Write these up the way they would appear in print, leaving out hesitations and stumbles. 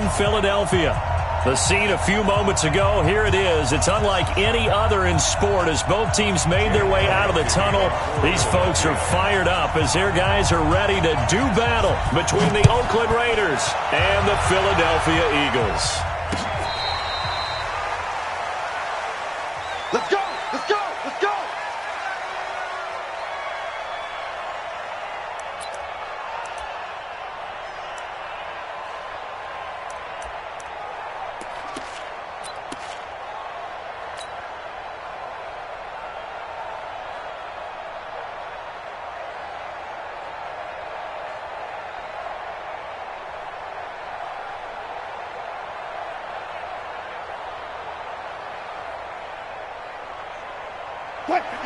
in Philadelphia. The scene a few moments ago, here it is. It's unlike any other in sport as both teams made their way out of the tunnel. These folks are fired up as their guys are ready to do battle between the Oakland Raiders and the Philadelphia Eagles. Let's go! Let's go! Let's go!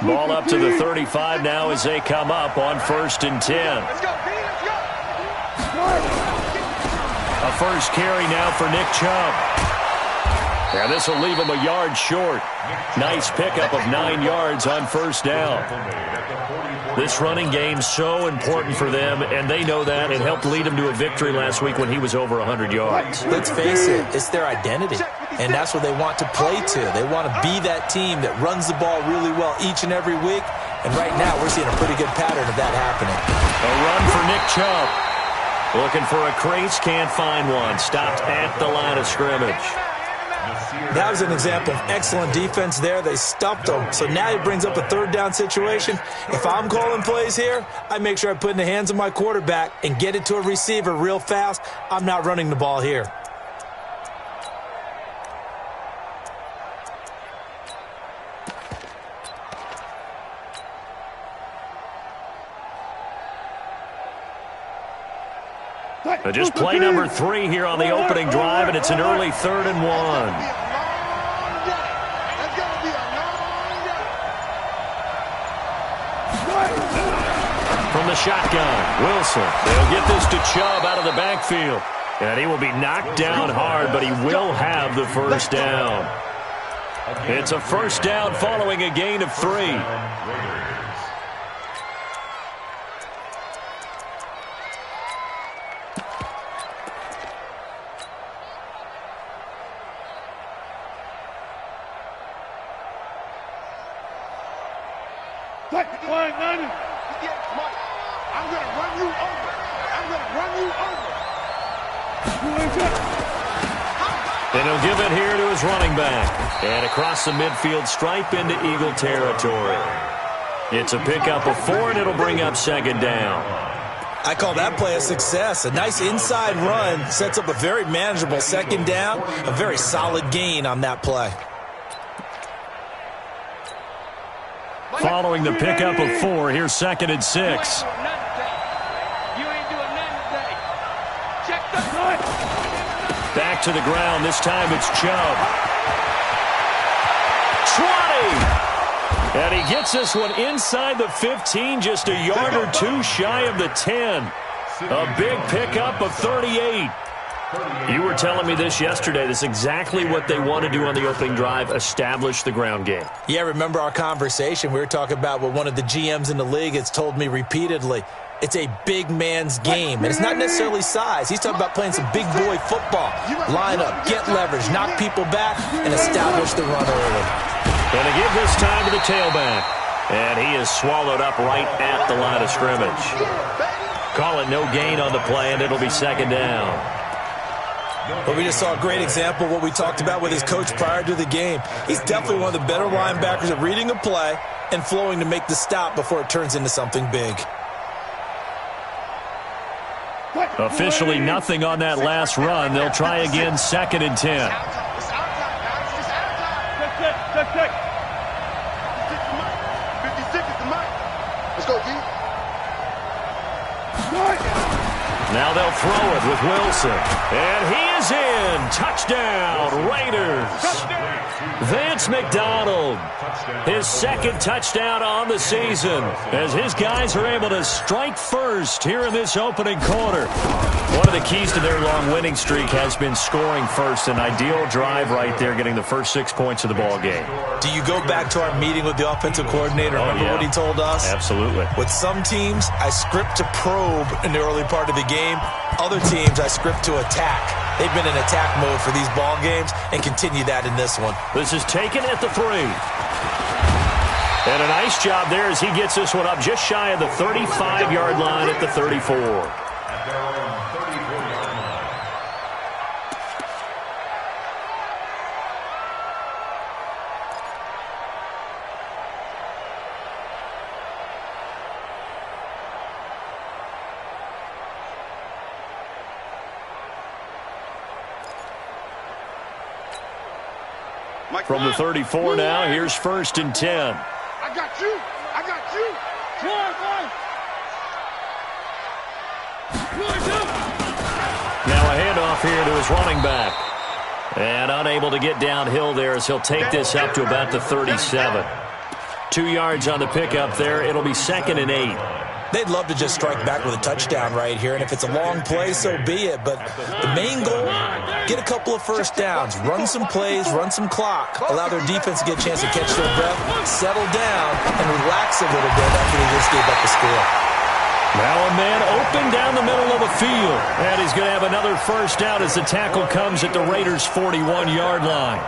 Ball up to the 35 now as they come up on 1st and 10. Let's go, B, let's go! A first carry now for Nick Chubb. And this will leave him a yard short. Nice pickup of 9 yards on 1st down. This running game's so important for them, and they know that. It helped lead them to a victory last week when he was over 100 yards. Let's face it, it's their identity, and that's what they want to play to. They want to be that team that runs the ball really well each and every week, and right now we're seeing a pretty good pattern of that happening. A run for Nick Chubb. Looking for a crease, can't find one. Stopped at the line of scrimmage. That was an example of excellent defense there. They stuffed them. So now he brings up a 3rd down situation. If I'm calling plays here, I make sure I put it in the hands of my quarterback and get it to a receiver real fast. I'm not running the ball here. Just play number 3 here on the opening drive, and it's an early 3rd and 1. From the shotgun, Wilson. They'll get this to Chubb out of the backfield. And he will be knocked down hard, but he will have the 1st down. It's a 1st down following a gain of 3. I'm going to run you over. I'm going to run you over. And he'll give it here to his running back. And across the midfield stripe into Eagle territory. It's a pickup of 4, and it'll bring up 2nd down. I call that play a success. A nice inside run sets up a very manageable 2nd down. A very solid gain on that play. Following the pickup of 4, here's 2nd and 6. Back to the ground. This time it's Chubb. 20! And he gets this one inside the 15, just a yard or 2 shy of the 10. A big pickup of 38. You were telling me this yesterday. This is exactly what they want to do on the opening drive, establish the ground game. Yeah, remember our conversation? We were talking about what one of the GMs in the league has told me repeatedly. It's a big man's game, and it's not necessarily size. He's talking about playing some big boy football. Line up, get leverage, knock people back, and establish the run early. Going to give this time to the tailback. And he is swallowed up right at the line of scrimmage. Call it no gain on the play, and it'll be 2nd down. But we just saw a great example of what we talked about with his coach prior to the game. He's definitely one of the better linebackers at reading a play and flowing to make the stop before it turns into something big. Officially nothing on that last run. They'll try again, 2nd and 10. Let's go, D. Now they'll throw it with Wilson. And he is in. Touchdown, Raiders. Vance McDonald, his 2nd touchdown on the season as his guys are able to strike first here in this opening quarter. One of the keys to their long winning streak has been scoring first. An ideal drive right there, getting the first 6 points of the ball game. Do you go back to our meeting with the offensive coordinator? Remember what he told us? Absolutely. With some teams, I script to probe in the early part of the game. Other teams, I script to attack. They've been in attack mode for these ball games and continue that in this one. This is taken at the 3. And a nice job there as he gets this one up just shy of the 35-yard line at the 34. From the 34 now, here's 1st and 10. I got you. I got you. Now a handoff here to his running back. And unable to get downhill there as he'll take this up to about the 37. 2 yards on the pickup there. It'll be 2nd and 8. They'd love to just strike back with a touchdown right here, and if it's a long play, so be it. But the main goal, get a couple of first downs, run some plays, run some clock, allow their defense to get a chance to catch their breath, settle down, and relax a little bit after they just gave up the score. Now a man open down the middle of the field. And he's going to have another first down as the tackle comes at the Raiders' 41-yard line.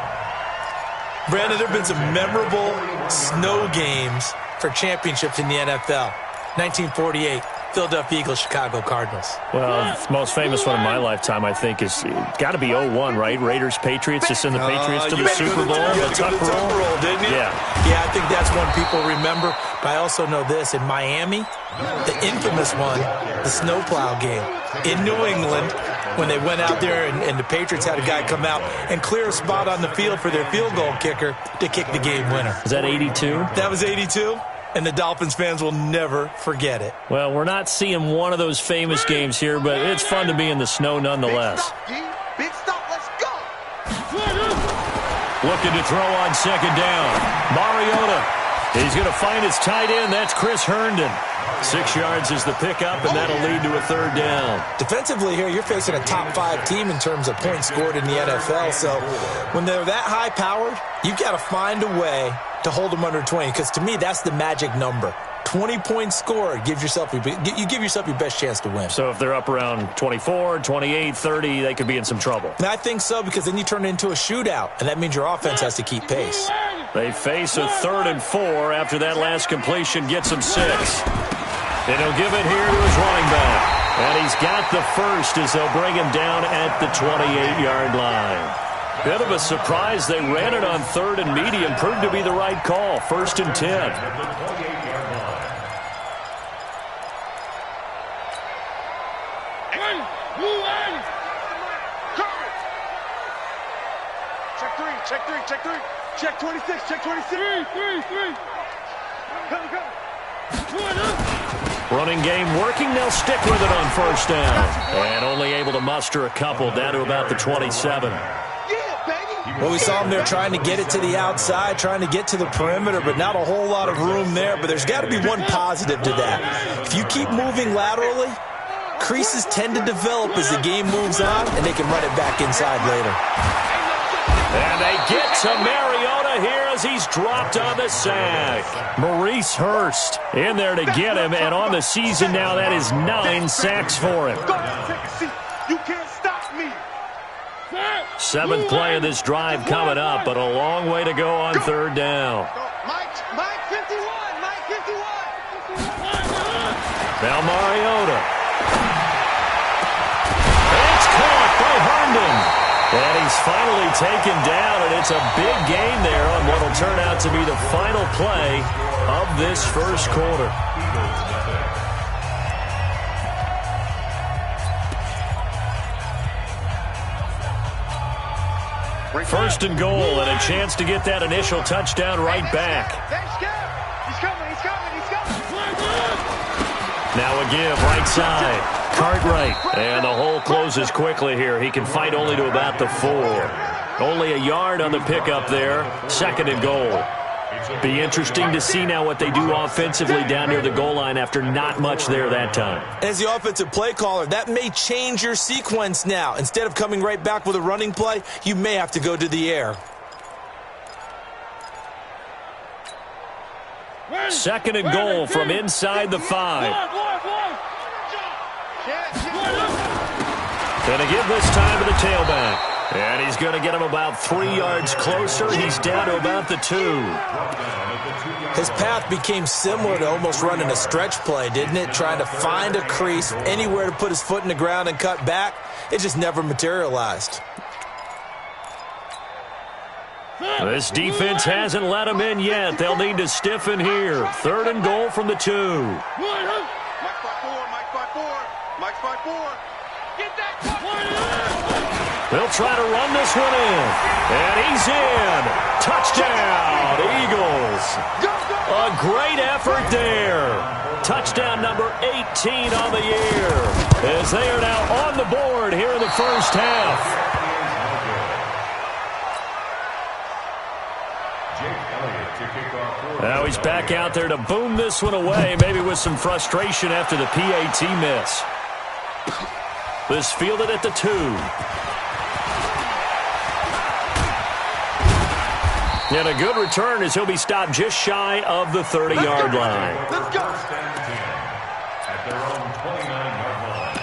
Brandon, there have been some memorable snow games for championships in the NFL. 1948, Philadelphia Eagles, Chicago Cardinals. Well, the most famous one of my lifetime, I think, is got to be 01, right? Raiders, Patriots, to send the Patriots to the Super Bowl. The tuck roll, didn't you? Yeah, I think that's one people remember. But I also know this. In Miami, the infamous one, the snowplow game in New England, when they went out there and the Patriots had a guy come out and clear a spot on the field for their field goal kicker to kick the game winner. Is that 82? That was 82. And the Dolphins fans will never forget it. Well, we're not seeing one of those famous games here, but it's fun to be in the snow nonetheless. Big stop, let's go. Looking to throw on 2nd down. Mariota. He's going to find his tight end. That's Chris Herndon. 6 yards is the pickup, and that'll lead to a 3rd down. Defensively here, you're facing a top 5 team in terms of points scored in the NFL. So when they're that high-powered, you've got to find a way to hold them under 20, because to me, that's the magic number. 20 points scored, you give yourself your best chance to win. So if they're up around 24, 28, 30, they could be in some trouble. And I think so, because then you turn it into a shootout, and that means your offense has to keep pace. They face a 3rd and 4 after that last completion gets them 6. And he'll give it here to his running back. And he's got the first as they'll bring him down at the 28-yard line. Bit of a surprise. They ran it on 3rd and medium. Proved to be the right call. 1st and 10. Check three. Check 26. Check 26. Three. Come. Running game working. They'll stick with it on 1st down. And only able to muster a couple down to about the 27. Well, we saw them there trying to get it to the outside, trying to get to the perimeter, but not a whole lot of room there. But there's got to be one positive to that. If you keep moving laterally, creases tend to develop as the game moves on, and they can run it back inside later. And they get to Mariota here as he's dropped on the sack. Maurice Hurst in there to get him, and on the season now, that is 9 sacks for him. You can't stop me. 7th play of this drive coming up, but a long way to go on 3rd down. Mike 51. Now Mariota. It's caught by Herndon. And he's finally taken down, and it's a big gain there on what will turn out to be the final play of this 1st quarter. First and goal, and a chance to get that initial touchdown right back. He's coming. Now a give, right side. Cartwright, and the hole closes quickly here. He can fight only to about the 4. Only a yard on the pickup there. 2nd and goal. Be interesting to see now what they do offensively down near the goal line after not much there that time. As the offensive play caller, that may change your sequence now. Instead of coming right back with a running play, you may have to go to the air. 2nd and goal from inside the 5. And to give this time to the tailback. And he's going to get him about 3 yards closer. He's down to about the 2. His path became similar to almost running a stretch play, didn't it? Trying to find a crease, anywhere to put his foot in the ground and cut back. It just never materialized. This defense hasn't let him in yet. They'll need to stiffen here. 3rd and goal from the 2. Mike 5-4, Mike 5-4, Mike 5-4. Get that. They'll try to run this one in. And he's in. Touchdown, Eagles. A great effort there. Touchdown number 18 on the year. As they are now on the board here in the first half. Now he's back out there to boom this one away, maybe with some frustration after the PAT miss. This fielded at the 2. And a good return as he'll be stopped just shy of the 30-yard line. Let's go. At their own 29-yard line.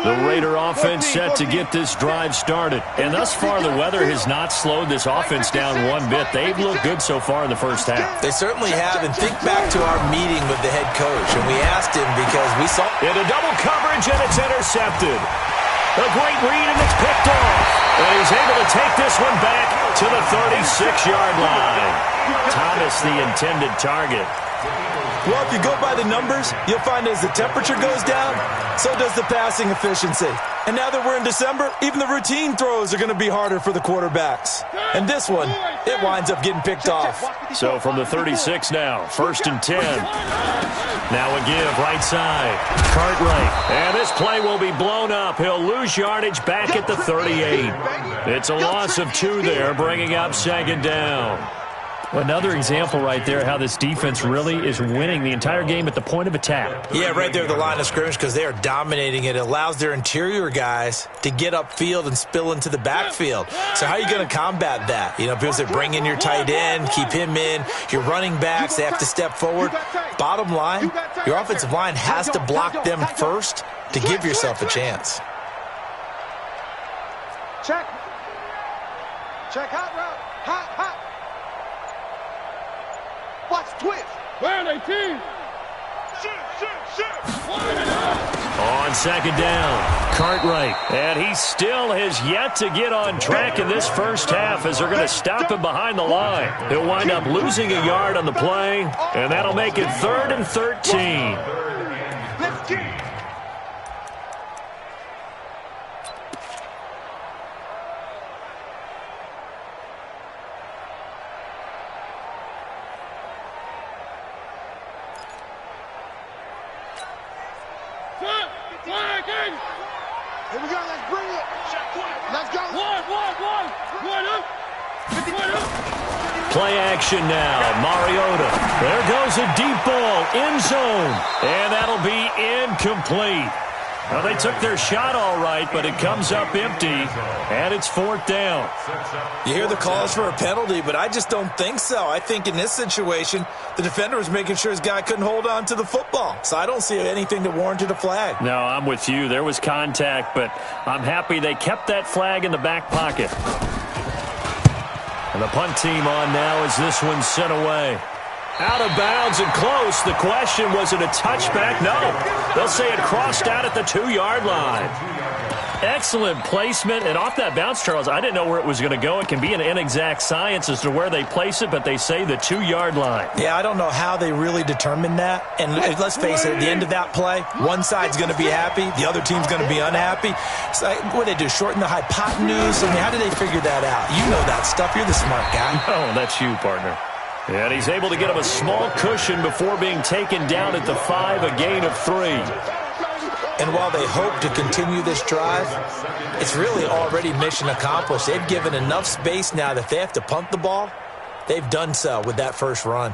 The Raider offense set to get this drive started. And thus far, the weather has not slowed this offense down one bit. They've looked good so far in the first half. They certainly have. And think back to our meeting with the head coach. And we asked him because we saw... Into double coverage, and it's intercepted. A great read, and it's picked off. And he's able to take this one back to the 36-yard line. Thomas, the intended target. Well, if you go by the numbers, you'll find as the temperature goes down, so does the passing efficiency. And now that we're in December, even the routine throws are going to be harder for the quarterbacks. And this one, it winds up getting picked off. So from the 36 now, 1st and 10. Now a give, right side. Cartwright. And this play will be blown up. He'll lose yardage back at the 38. It's a loss of 2 there, bringing up 2nd down. Another example right there how this defense really is winning the entire game at the point of attack. Yeah, right there at the line of scrimmage because they are dominating it. It allows their interior guys to get upfield and spill into the backfield. So how are you going to combat that? You know, people say bring in your tight end, keep him in. Your running backs, they have to step forward. Bottom line, your offensive line has to block them first to give yourself a chance. Check. Check hot route. Hot, hot. Watch twist. Where are they, team? On 2nd down, Cartwright. And he still has yet to get on track in this first half as they're going to stop him behind the line. He'll wind up losing a yard on the play, and that'll make it 3rd and 13. Let's get it. Here we go, let's bring it. Let's go. One up. Play action now, Mariota. There goes a deep ball, end zone, and that'll be incomplete. Well, they took their shot all right, but it comes up empty, and it's 4th down. You hear the calls for a penalty, but I just don't think so. I think in this situation, the defender was making sure his guy couldn't hold on to the football. So I don't see anything that warranted a flag. No, I'm with you. There was contact, but I'm happy they kept that flag in the back pocket. And the punt team on now as this one's sent away. Out of bounds and close. The question, was it a touchback? No. They'll say it crossed out at the 2-yard line. Excellent placement. And off that bounce, Charles, I didn't know where it was going to go. It can be an inexact science as to where they place it, but they say the 2-yard line. Yeah, I don't know how they really determined that. And let's face it, at the end of that play, one side's going to be happy, the other team's going to be unhappy. So what do they do, shorten the hypotenuse? I mean, how do they figure that out? You know that stuff. You're the smart guy. Oh, that's you, partner. And he's able to get him a small cushion before being taken down at the 5, a gain of 3. And while they hope to continue this drive, it's really already mission accomplished. They've given enough space now that if they have to punt the ball, they've done so with that first run.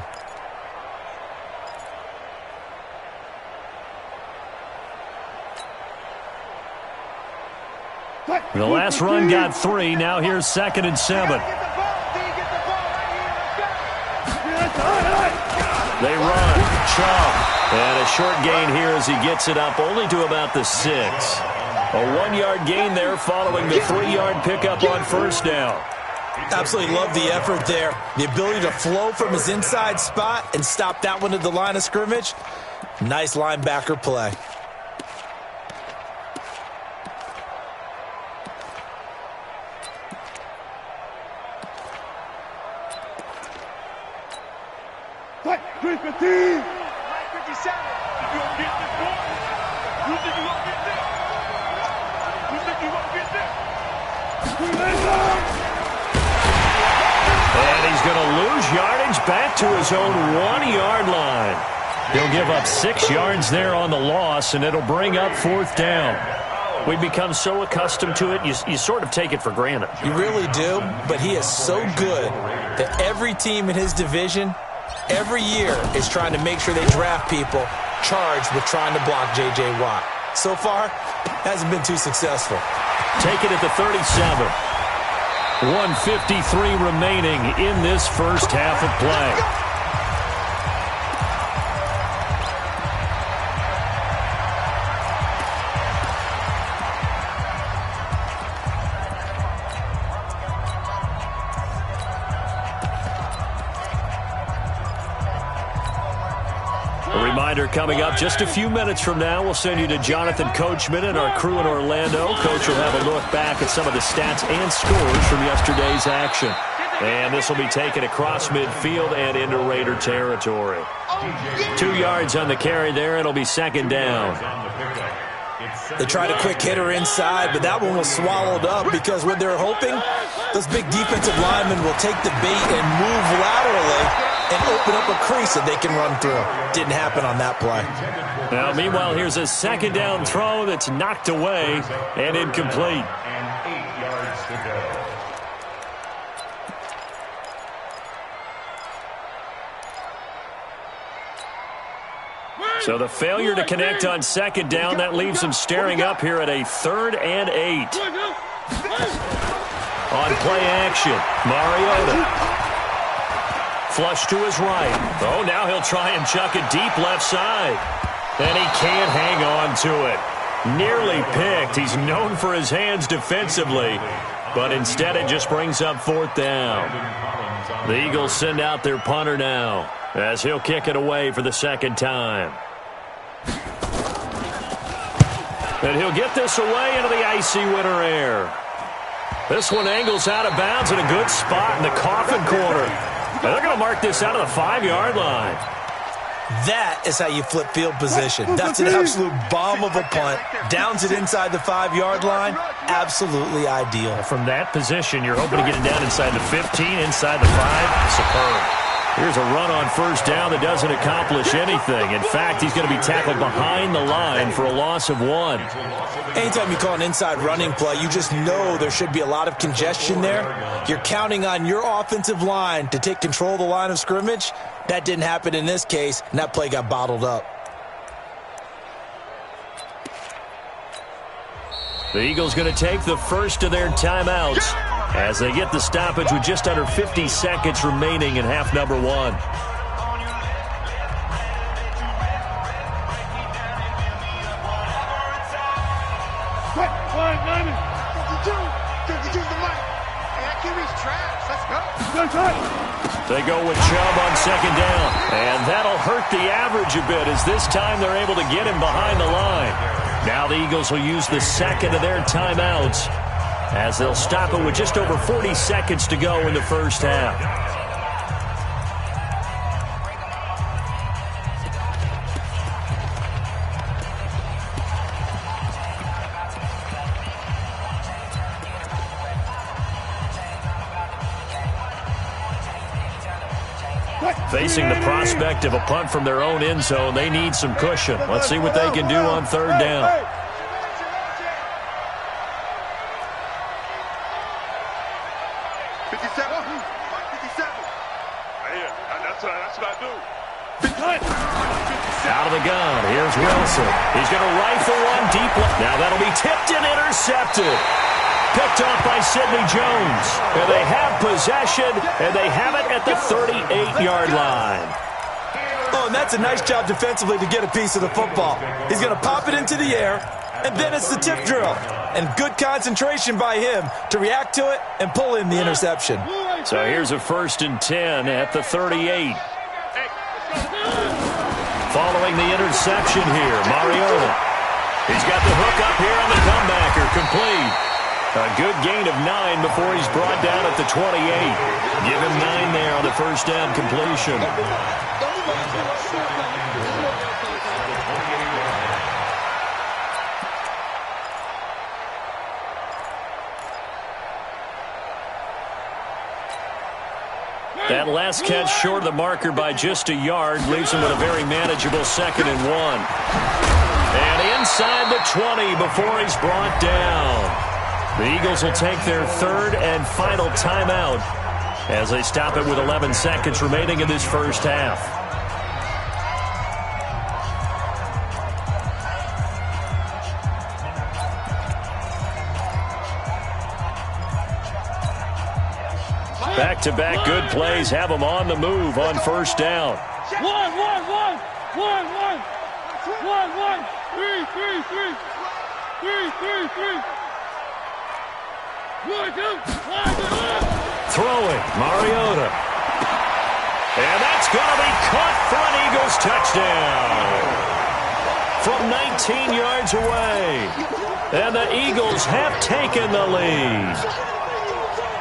The last run got 3. Now here's 2nd and 7. They run. Chubb. And a short gain here as he gets it up only to about the 6. A 1-yard gain there following the 3-yard pickup on first down. Absolutely love the effort there. The ability to flow from his inside spot and stop that one at the line of scrimmage. Nice linebacker play. And he's going to lose yardage back to his own 1-yard line. He'll give up 6 yards there on the loss, and it'll bring up 4th down. We've become so accustomed to it, you sort of take it for granted. You really do, but he is so good that every team in his division, every year, is trying to make sure they draft people charged with trying to block J.J. Watt. So far, hasn't been too successful. Take it at the 37. 1:53 remaining in this first half of play. Coming up just a few minutes from now, we'll send you to Jonathan Coachman and our crew in Orlando. Coach will have a look back at some of the stats and scores from yesterday's action. And this will be taken across midfield and into Raider territory. 2 yards on the carry there. It'll be 2nd down. They tried a quick hitter inside, but that one was swallowed up because what they're hoping, those big defensive linemen will take the bait and move laterally and open up a crease that they can run through. Didn't happen on that play. Now, meanwhile, here's a 2nd down throw that's knocked away and incomplete. And 8 yards to go. So the failure to connect on 2nd down, that leaves him staring up here at a 3rd and 8. On play action, Mariota. Flush to his right. Oh, now he'll try and chuck it deep left side. And he can't hang on to it. Nearly picked. He's known for his hands defensively. But instead it just brings up 4th down. The Eagles send out their punter now as he'll kick it away for the 2nd time. And he'll get this away into the icy winter air. This one angles out of bounds in a good spot in the coffin corner. And they're going to mark this out of the 5-yard line. That is how you flip field position. That's an absolute bomb of a punt. Downs it inside the 5-yard line. Absolutely ideal. From that position, you're hoping to get it down inside the 15, inside the 5. Superb. Here's a run on first down that doesn't accomplish anything. In fact, he's going to be tackled behind the line for a loss of 1. Anytime you call an inside running play, you just know there should be a lot of congestion there. You're counting on your offensive line to take control of the line of scrimmage. That didn't happen in this case, and that play got bottled up. The Eagles going to take the first of their timeouts as they get the stoppage with just under 50 seconds remaining in half number 1. They go with Chubb on 2nd down, and that'll hurt the average a bit as this time they're able to get him behind the line. Now the Eagles will use the 2nd of their timeouts as they'll stop it with just over 40 seconds to go in the first half. Facing the prospect of a punt from their own end zone, they need some cushion. Let's see what they can do on 3rd down. Out of the gun, here's Wilson. He's going to rifle one deep left. Now that'll be tipped and intercepted. Picked off by Sidney Jones. And they have possession, and they have it at the 38-yard line. Oh, and that's a nice job defensively to get a piece of the football. He's going to pop it into the air, and then it's the tip drill. And good concentration by him to react to it and pull in the interception. So here's a 1st and 10 at the 38. Following the interception here, Mariota. He's got the hook up here on the comebacker, complete. A good gain of 9 before he's brought down at the 28. Give him 9 there on the first down completion. That last catch short of the marker by just a yard leaves him with a very manageable 2nd and 1. And inside the 20 before he's brought down. The Eagles will take their 3rd and final timeout as they stop it with 11 seconds remaining in this first half. Back-to-back good plays have them on the move on first down. 1, 1, 1, 1, 1, 1, 3, 3, 3, 3, 3, 3. Throwing, Mariota. And that's going to be caught for an Eagles touchdown. From 19 yards away. And the Eagles have taken the lead.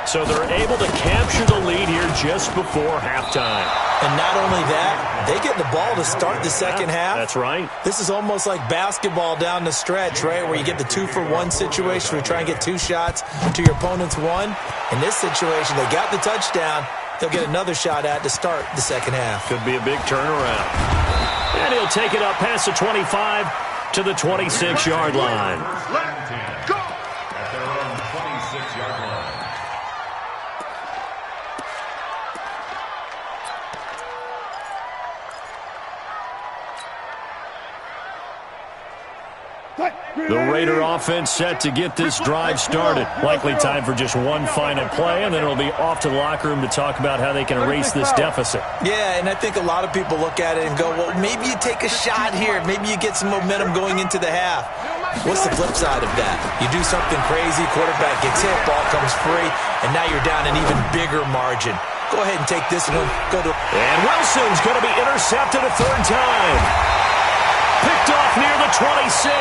So they're able to capture the lead here just before halftime. And not only that, they get the ball to start the second half. That's right. This is almost like basketball down the stretch, right, where you get the 2-for-1 situation where you try and get 2 shots to your opponent's 1. In this situation, they got the touchdown. They'll get another shot at to start the second half. Could be a big turnaround. And he'll take it up past the 25 to the 26-yard line. Go! At their own 26-yard line. The Raider offense set to get this drive started. Likely time for just one final play, and then it'll be off to the locker room to talk about how they can erase this deficit. Yeah, and I think a lot of people look at it and go, well, maybe you take a shot here. Maybe you get some momentum going into the half. What's the flip side of that? You do something crazy, quarterback gets hit, ball comes free, and now you're down an even bigger margin. Go ahead and take this one. And Wilson's going to be intercepted a 3rd time. Picked off near the 26.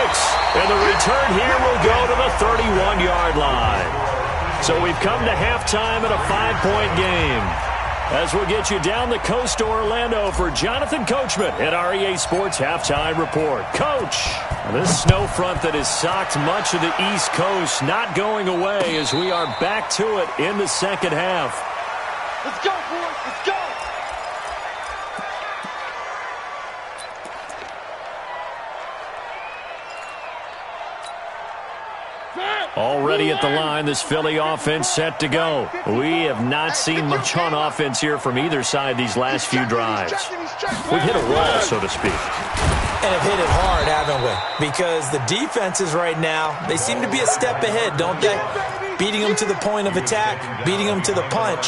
And the return here will go to the 31-yard line. So we've come to halftime at a 5-point game. As we'll get you down the coast to Orlando for Jonathan Coachman at our EA Sports Halftime Report. Coach, this snow front that has socked much of the East Coast not going away as we are back to it in the second half. Let's go, boys. Let's go. Already at the line, this Philly offense set to go. We have not seen much on offense here from either side these last few drives. We've hit a wall, so to speak. And have hit it hard, haven't we? Because the defenses right now, they seem to be a step ahead, don't they? Beating them to the point of attack, beating them to the punch.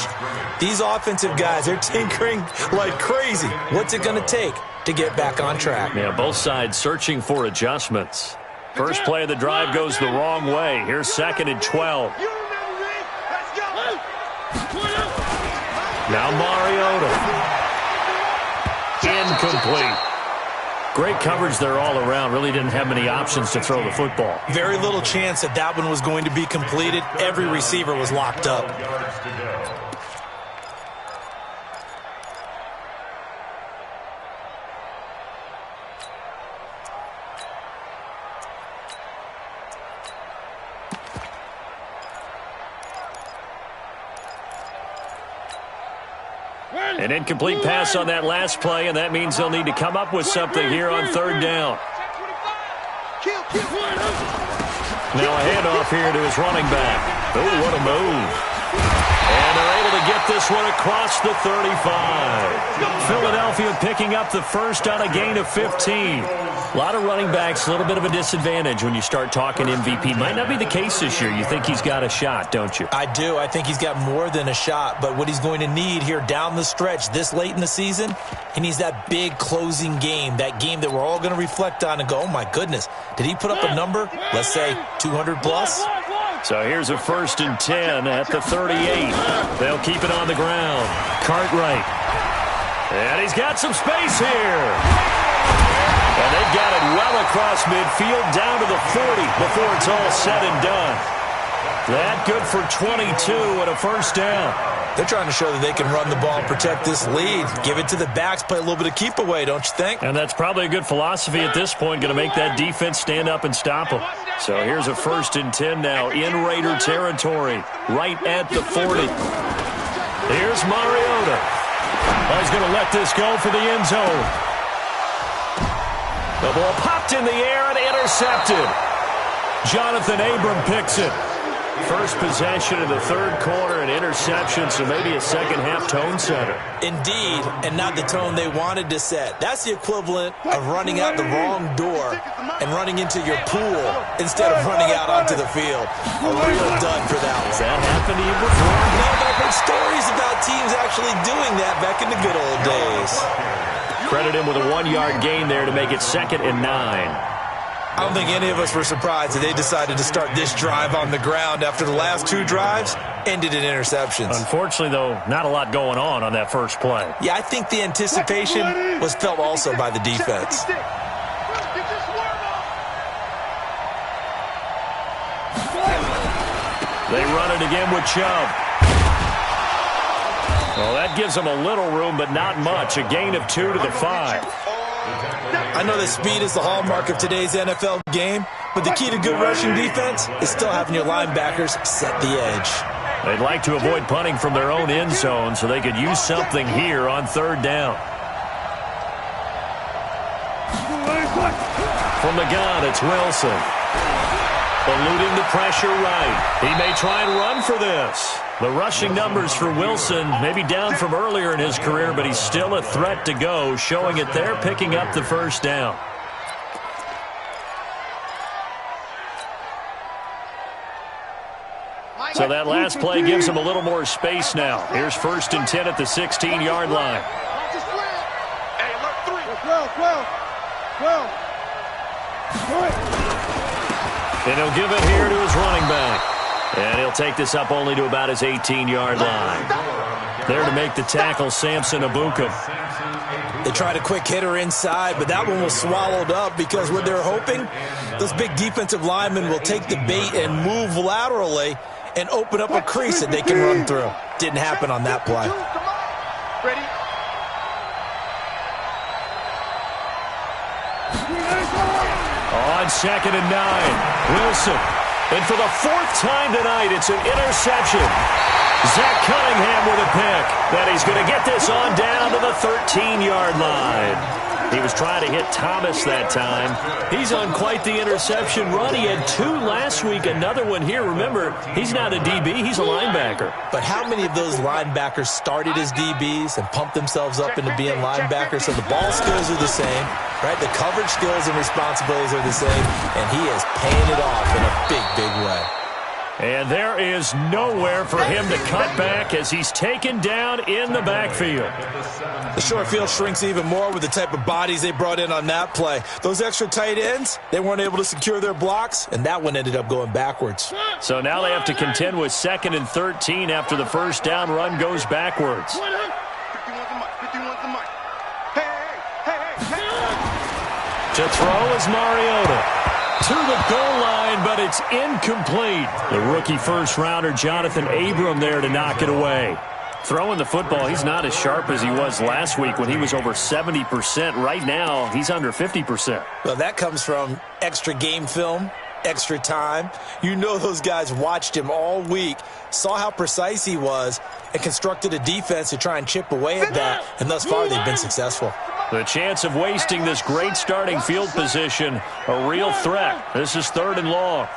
These offensive guys, they're tinkering like crazy. What's it going to take to get back on track? Yeah, both sides searching for adjustments. First play of the drive goes the wrong way. Here's 2nd and 12. Now Mariota. Incomplete. Great coverage there all around. Really didn't have many options to throw the football. Very little chance that that one was going to be completed. Every receiver was locked up. An incomplete pass on that last play, and that means they'll need to come up with something here on 3rd down. Now a handoff here to his running back. Oh, what a move. And they're able to get this one across the 35. Philadelphia picking up the first on a gain of 15. A lot of running backs, a little bit of a disadvantage when you start talking MVP. Might not be the case this year. You think he's got a shot, don't you? I do. I think he's got more than a shot. But what he's going to need here down the stretch this late in the season, he needs that big closing game, that game that we're all going to reflect on and go, oh, my goodness, did he put up a number, let's say 200 plus? So here's a 1st and 10 at the 38. They'll keep it on the ground. Cartwright. And he's got some space here. And they've got it well across midfield down to the 40 before it's all said and done. That good for 22 and a 1st down. They're trying to show that they can run the ball and protect this lead. Give it to the backs, play a little bit of keep away, don't you think? And that's probably a good philosophy at this point, going to make that defense stand up and stop them. So here's a 1st and 10 now in Raider territory, right at the 40. Here's Mariota. He's going to let this go for the end zone. The ball popped in the air and intercepted. Jonathan Abram picks it. First possession of the 3rd quarter, an interception, so maybe a second-half tone setter. Indeed, and not the tone they wanted to set. That's the equivalent of running out the wrong door and running into your pool instead of running out onto the field. A real dud for that one. Has that happened to you before? No, but I've heard stories about teams actually doing that back in the good old days. Credit him with a 1-yard gain there to make it 2nd and 9. I don't think any of us were surprised that they decided to start this drive on the ground after the last 2 drives ended in interceptions. Unfortunately, though, not a lot going on that first play. Yeah, I think the anticipation was felt also by the defense. They run it again with Chubb. Well, that gives them a little room, but not much. A gain of 2 to the 5. I know that speed is the hallmark of today's NFL game, but the key to good rushing defense is still having your linebackers set the edge. They'd like to avoid punting from their own end zone so they could use something here on 3rd down. From the gun, it's Wilson. Eluding the pressure right. He may try and run for this. The rushing numbers for Wilson maybe down from earlier in his career, but he's still a threat to go, showing it there, picking up the 1st down. So that last play gives him a little more space now. Here's 1st and 10 at the 16-yard line. And he'll give it here to his running back. And he'll take this up only to about his 18-yard line. There to make the tackle, Samson Ebukam. They tried a quick hitter inside, but that one was swallowed up because what they're hoping, those big defensive linemen will take the bait and move laterally and open up a crease that they can run through. Didn't happen on that play. Ready? On 2nd and 9, Wilson. And for the 4th time tonight, it's an interception. Zach Cunningham with a pick. And he's going to get this on down to the 13-yard line. He was trying to hit Thomas that time. He's on quite the interception run. He had 2 last week, another one here. Remember, he's not a DB, he's a linebacker. But how many of those linebackers started as DBs and pumped themselves up into being linebackers? So the ball skills are the same, right? The coverage skills and responsibilities are the same, and he is paying it off in a big, big way. And there is nowhere for him to cut back as he's taken down in the backfield. The short field shrinks even more with the type of bodies they brought in on that play. Those extra tight ends, they weren't able to secure their blocks, and that one ended up going backwards. So now they have to contend with 2nd and 13 after the 1st down run goes backwards. To throw is Mariota. To the goal line, but it's incomplete. The rookie first-rounder Jonathan Abram there to knock it away. Throwing the football, he's not as sharp as he was last week when he was over 70%. Right now, he's under 50%. Well, that comes from extra game film, extra time. You know those guys watched him all week, saw how precise he was, and constructed a defense to try and chip away at that, and thus far they've been successful. The chance of wasting this great starting field position, a real threat. This is 3rd and long.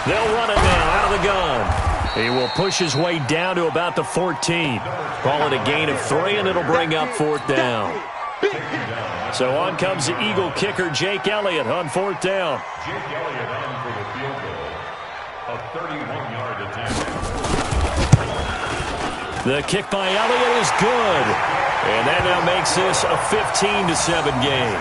They'll run it now out of the gun. He will push his way down to about the 14. Call it a gain of 3, and it'll bring up 4th down. So on comes the Eagle kicker, Jake Elliott, on 4th down. Jake Elliott on for the field goal. A 31-yard attempt. The kick by Elliott is good. And that now makes this a 15-7 game.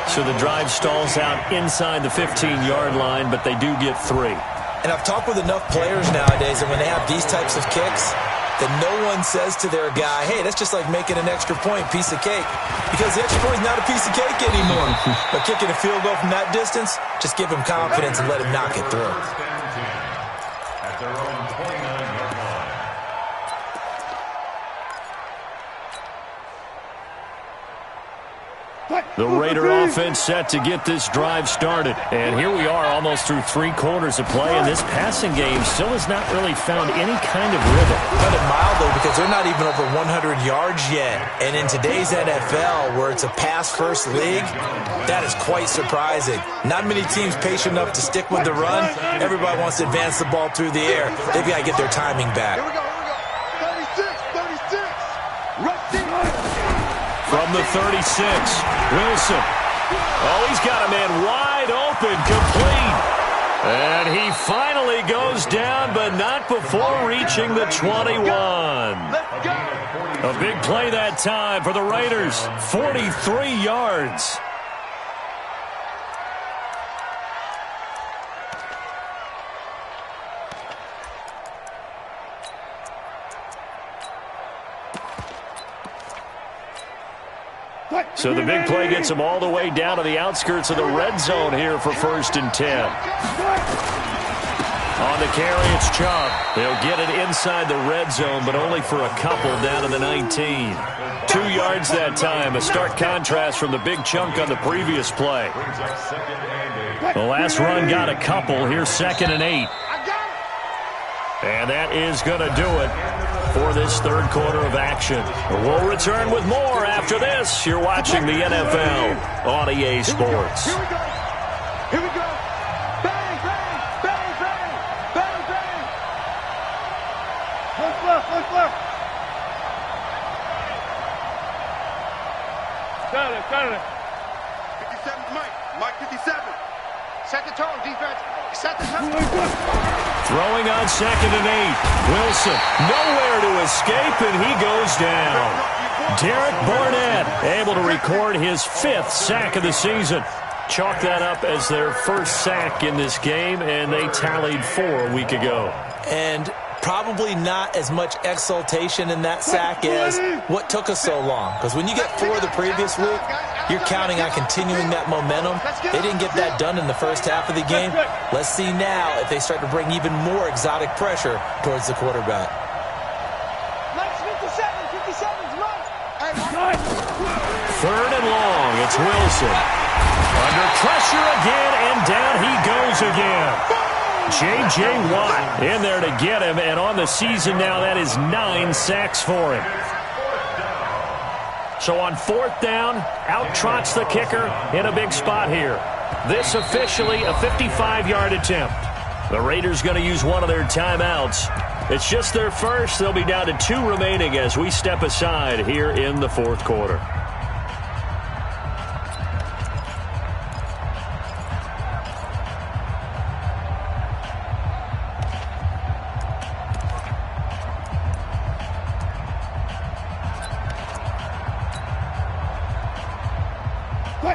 So the drive stalls out inside the 15-yard line, but they do get 3. And I've talked with enough players nowadays that when they have these types of kicks, that no one says to their guy, hey, that's just like making an extra point, piece of cake. Because the extra point is not a piece of cake anymore. But kicking a field goal from that distance, just give him confidence and let him knock it through. At their own 29-yard line. The Raider offense set to get this drive started. And here we are almost through 3 quarters of play, and this passing game still has not really found any kind of rhythm. Kind of mildly, because they're not even over 100 yards yet. And in today's NFL, where it's a pass-first league, that is quite surprising. Not many teams patient enough to stick with the run. Everybody wants to advance the ball through the air. They've got to get their timing back. Here we go. 36. From the 36, Wilson. Oh, he's got a man wide open, complete. And he finally goes down, but not before reaching the 21. A big play that time for the Raiders. 43 yards. So the big play gets him all the way down to the outskirts of the red zone here for 1st and 10. On the carry, it's Chubb. They'll get it inside the red zone, but only for a couple down to the 19. 2 yards that time, a stark contrast from the big chunk on the previous play. The last run got a couple. Here's 2nd and 8. And that is going to do it for this 3rd quarter of action. We'll return with more after this. You're watching the NFL on EA Sports. Here we go. Bang, bang, bang, bang, bang, bang. What's left? Got it. 57's Mike 57. Set the tone, defense. Set the tone. Throwing on 2nd and 8. Wilson, nowhere to escape, and he goes down. Derek Barnett able to record his 5th sack of the season. Chalk that up as their first sack in this game, and they tallied 4 a week ago. And probably not as much exultation in that sack as what took us so long. Because when you get 4 the previous week, you're counting on continuing that momentum. They didn't get that done in the first half of the game. Let's see now if they start to bring even more exotic pressure towards the quarterback. 57's Mike. 3rd and long, it's Wilson. Under pressure again, and down he goes again. J.J. Watt in there to get him, and on the season now, that is 9 sacks for him. So on 4th down, out trots the kicker in a big spot here. This officially a 55-yard attempt. The Raiders going to use one of their timeouts. It's just their first. They'll be down to 2 remaining as we step aside here in the 4th quarter.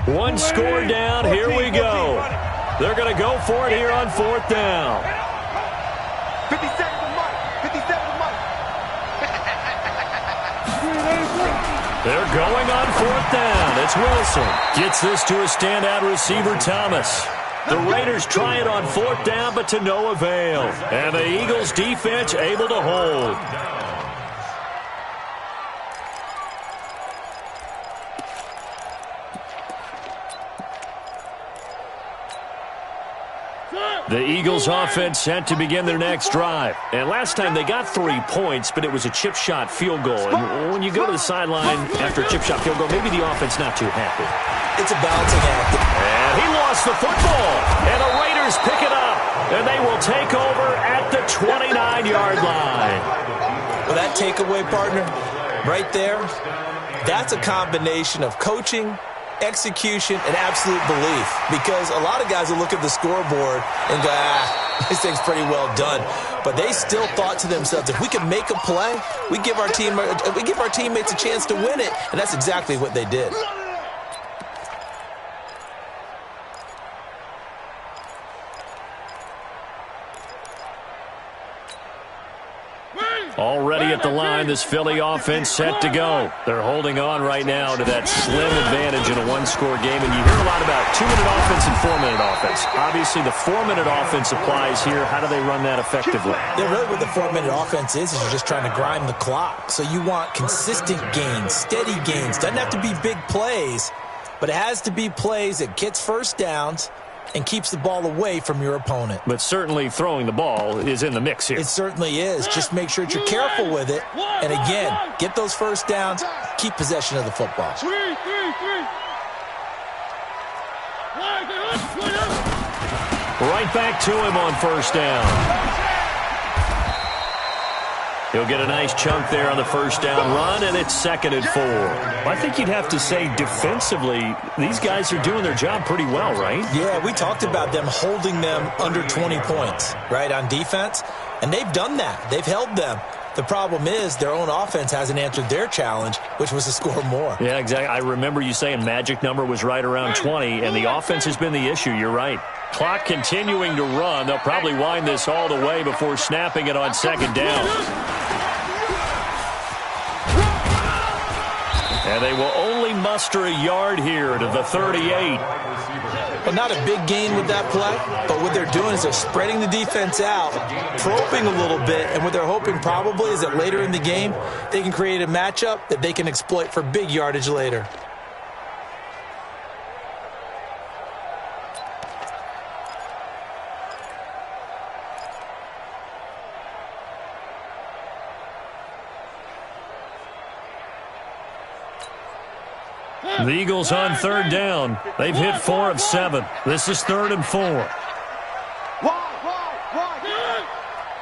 One score down, here we go. They're going to go for it here on 4th down. 57's Mike. They're going on 4th down. It's Wilson. Gets this to a standout receiver, Thomas. The Raiders try it on 4th down, but to no avail. And the Eagles defense able to hold. The Eagles offense set to begin their next drive. And last time they got 3 points, but it was a chip shot field goal. And when you go to the sideline after a chip shot field goal, maybe the offense not too happy. It's a balancing act. And he lost the football. And the Raiders pick it up. And they will take over at the 29-yard line. Well, that takeaway, partner, right there, That's a combination of coaching, execution, and absolute belief. Because a lot of guys will look at the scoreboard and go, this thing's pretty well done. But they still thought to themselves, if we can make a play, we give our teammates a chance to win it. And that's exactly what they did. Already at the line, this Philly offense set to go. They're holding on right now to that slim advantage in a one-score game. And you hear a lot about 2-minute offense and 4-minute offense. Obviously, the 4-minute offense applies here. How do they run that effectively? Yeah, really what the 4-minute offense is you're just trying to grind the clock. So you want consistent gains, steady gains. Doesn't have to be big plays, but it has to be plays that gets first downs and keeps the ball away from your opponent. But certainly throwing the ball is in the mix here. It certainly is. Just make sure that you're careful with it. And again, get those first downs, keep possession of the football. Right back to him on first down. He'll get a nice chunk there on the first down run, and it's 2nd and 4. Well, I think you'd have to say defensively, these guys are doing their job pretty well, right? Yeah, we talked about them holding them under 20 points, right, on defense. And they've done that. They've held them. The problem is their own offense hasn't answered their challenge, which was to score more. Yeah, exactly. I remember you saying magic number was right around 20, and the offense has been the issue. You're right. Clock continuing to run. They'll probably wind this all the way before snapping it on 2nd down. And they will only muster a yard here to the 38. Well, not a big gain with that play, but what they're doing is they're spreading the defense out, probing a little bit, and what they're hoping probably is that later in the game, they can create a matchup that they can exploit for big yardage later. The Eagles on 3rd down. They've hit 4 of 7. This is 3rd and 4. Wide.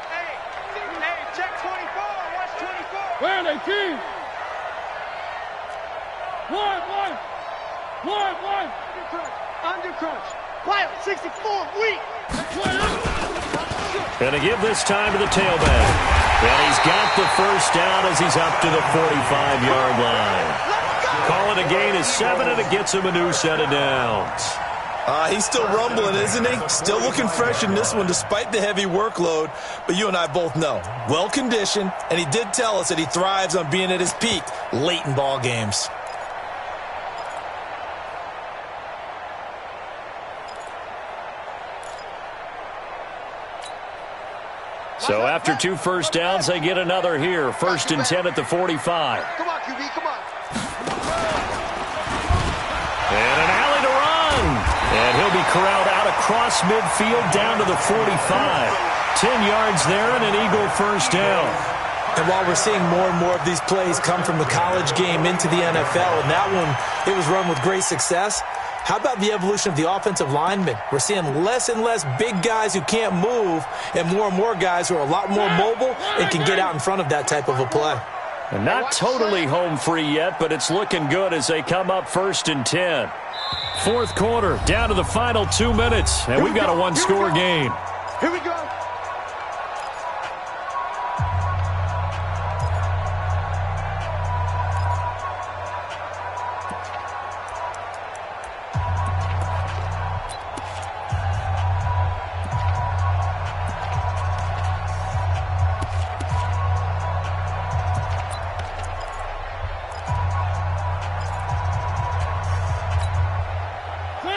Hey, check 24. Watch 24. Where are they, team? One. Under crunch. Wild, 64, weak. Gonna give this time to the tailback. And he's got the first down as he's up to the 45-yard line. Call it a gain of 7, and it gets him a new set of downs. He's still rumbling, isn't he? Still looking fresh in this one despite the heavy workload. But you and I both know, well-conditioned, and he did tell us that he thrives on being at his peak late in ball games. So after 2 first downs, they get another here. 1st and 10 at the 45. Come on, QB, come on. And an alley to run. And he'll be corralled out across midfield down to the 45. 10 yards there and an Eagle first down. And while we're seeing more and more of these plays come from the college game into the NFL, and that one, it was run with great success, how about the evolution of the offensive linemen? We're seeing less and less big guys who can't move and more guys who are a lot more mobile and can get out in front of that type of a play. And not totally home free yet, but it's looking good as they come up 1st and 10. 4th quarter, down to the final 2 minutes, and we've got a one-score game. Here we go.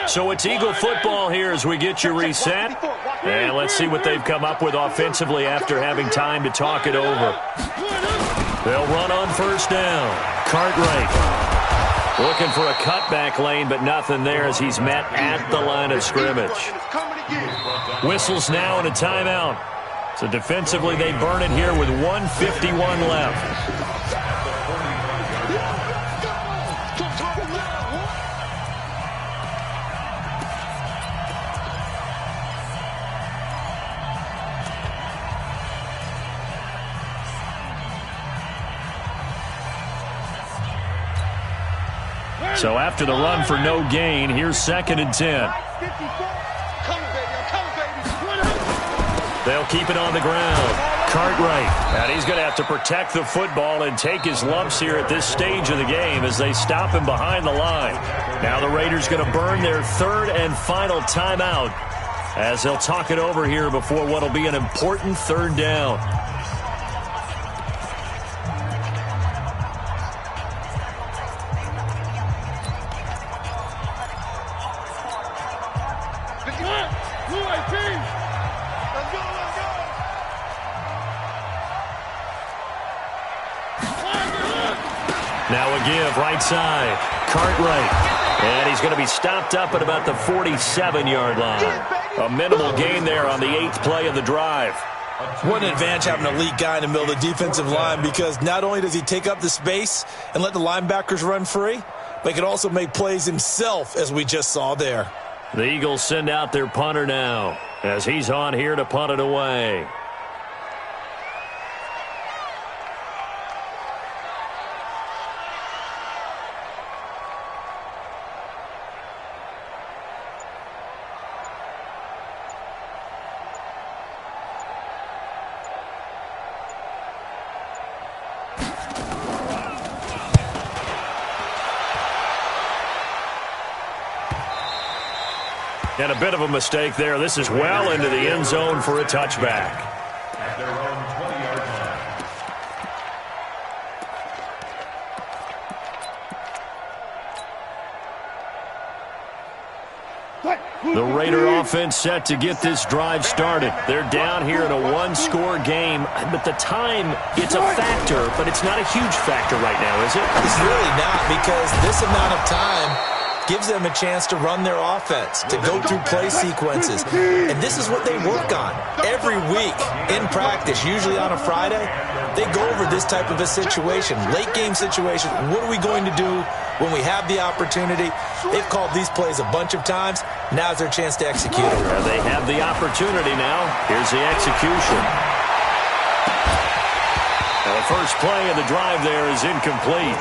So it's Eagle football here as we get you reset. And let's see what they've come up with offensively after having time to talk it over. They'll run on first down. Cartwright looking for a cutback lane, but nothing there as he's met at the line of scrimmage. Whistles now and a timeout. So defensively they burn it here with 1:51 left. So after the run for no gain, here's 2nd and 10. They'll keep it on the ground. Cartwright. And he's going to have to protect the football and take his lumps here at this stage of the game as they stop him behind the line. Now the Raiders going to burn their 3rd and final timeout as they'll talk it over here before what will be an important 3rd down. Now a give, right side. Cartwright. And he's going to be stopped up at about the 47-yard line. A minimal gain there on the 8th play of the drive. What an advantage having an elite guy in the middle of the defensive line, because not only does he take up the space and let the linebackers run free, but he can also make plays himself, as we just saw there. The Eagles send out their punter now as he's on here to punt it away. And a bit of a mistake there. This is well into the end zone for a touchback. At their own 20-yard line. The Raider offense set to get this drive started. They're down here in a one-score game, but the time, it's a factor, but it's not a huge factor right now, is it? It's really not, because this amount of time gives them a chance to run their offense, to go through play sequences. And this is what they work on every week in practice, usually on a Friday. They go over this type of a situation, late game situation. What are we going to do when we have the opportunity? They've called these plays a bunch of times. Now's their chance to execute them. And they have the opportunity now. Here's the execution. Now the first play of the drive there is incomplete.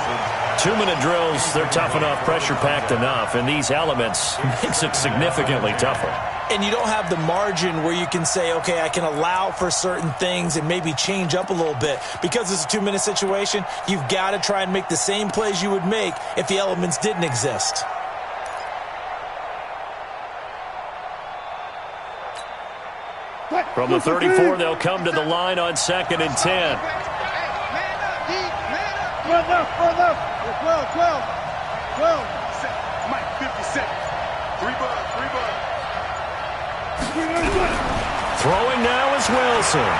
2-minute drills, they're tough enough, pressure-packed enough, and these elements makes it significantly tougher. And you don't have the margin where you can say, okay, I can allow for certain things and maybe change up a little bit. Because it's a 2-minute situation, you've got to try and make the same plays you would make if the elements didn't exist. From the 34, they'll come to the line on 2nd and 10. Run left. 12. Mike, 50 seconds. 3 bucks. Throwing now is Wilson.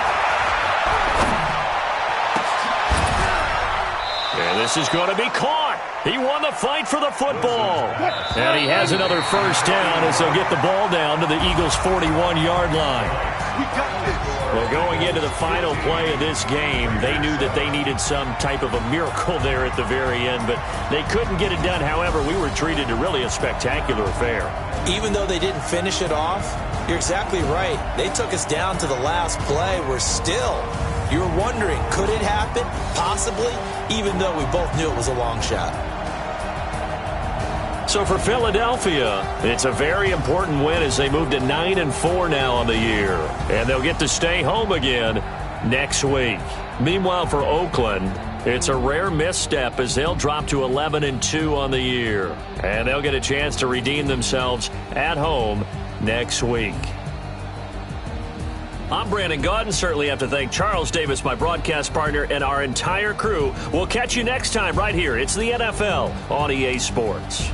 And this is going to be caught. He won the fight for the football. And he has another first down as they'll get the ball down to the Eagles' 41-yard line. Well, going into the final play of this game, they knew that they needed some type of a miracle there at the very end, but they couldn't get it done. However, we were treated to really a spectacular affair. Even though they didn't finish it off, you're exactly right. They took us down to the last play. You were wondering, could it happen? Possibly, even though we both knew it was a long shot. So for Philadelphia, it's a very important win as they move to 9-4 now on the year. And they'll get to stay home again next week. Meanwhile, for Oakland, it's a rare misstep as they'll drop to 11-2 on the year. And they'll get a chance to redeem themselves at home next week. I'm Brandon Gaudin. Certainly have to thank Charles Davis, my broadcast partner, and our entire crew. We'll catch you next time right here. It's the NFL on EA Sports.